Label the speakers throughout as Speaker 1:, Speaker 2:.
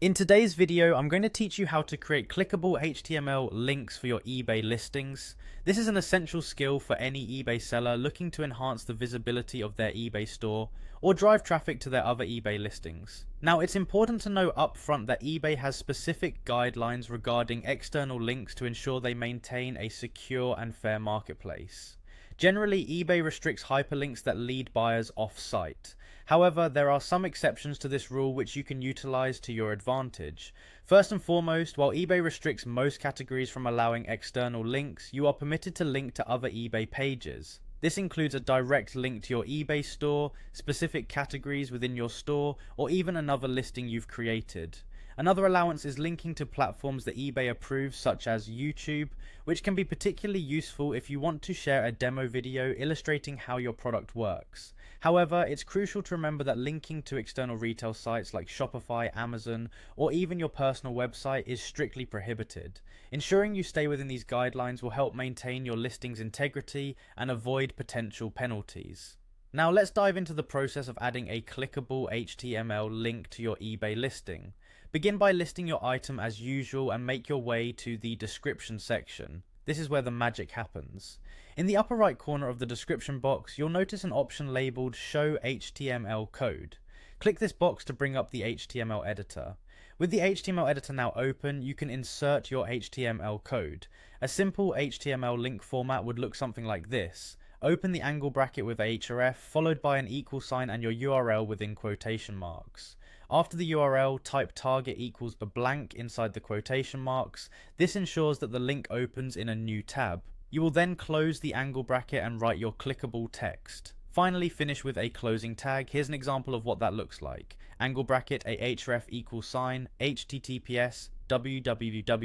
Speaker 1: In today's video, I'm going to teach you how to create clickable HTML links for your eBay listings. This is an essential skill for any eBay seller looking to enhance the visibility of their eBay store or drive traffic to their other eBay listings. Now, it's important to know upfront that eBay has specific guidelines regarding external links to ensure they maintain a secure and fair marketplace. Generally, eBay restricts hyperlinks that lead buyers off-site. However, there are some exceptions to this rule which you can utilize to your advantage. First and foremost, while eBay restricts most categories from allowing external links, you are permitted to link to other eBay pages. This includes a direct link to your eBay store, specific categories within your store, or even another listing you've created. Another allowance is linking to platforms that eBay approves, such as YouTube, which can be particularly useful if you want to share a demo video illustrating how your product works. However, it's crucial to remember that linking to external retail sites like Shopify, Amazon, or even your personal website is strictly prohibited. Ensuring you stay within these guidelines will help maintain your listing's integrity and avoid potential penalties. Now let's dive into the process of adding a clickable HTML link to your eBay listing. Begin by listing your item as usual and make your way to the description section. This is where the magic happens. In the upper right corner of the description box, you'll notice an option labeled Show HTML Code. Click this box to bring up the HTML editor. With the HTML editor now open, you can insert your HTML code. A simple HTML link format would look something like this. Open the angle bracket with href, followed by an equal sign and your URL within quotation marks. After the URL, type target equals a blank inside the quotation marks. This ensures that the link opens in a new tab. You will then close the angle bracket and write your clickable text. Finally, finish with a closing tag. Here's an example of what that looks like. Angle bracket, a href equals sign, https www.ebay.com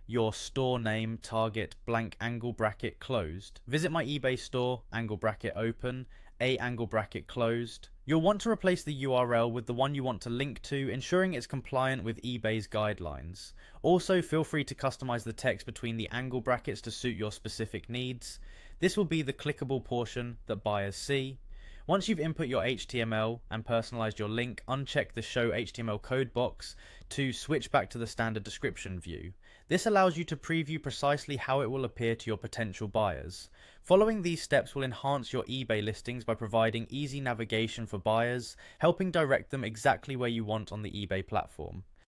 Speaker 1: your store name target blank angle bracket closed. Visit my eBay store angle bracket open, a angle bracket closed. You'll want to replace the URL with the one you want to link to, ensuring it's compliant with eBay's guidelines. Also, feel free to customize the text between the angle brackets to suit your specific needs. This will be the clickable portion that buyers see. Once you've input your HTML and personalized your link, uncheck the Show HTML Code box to switch back to the standard description view. This allows you to preview precisely how it will appear to your potential buyers. Following these steps will enhance your eBay listings by providing easy navigation for buyers, helping direct them exactly where you want on the eBay platform.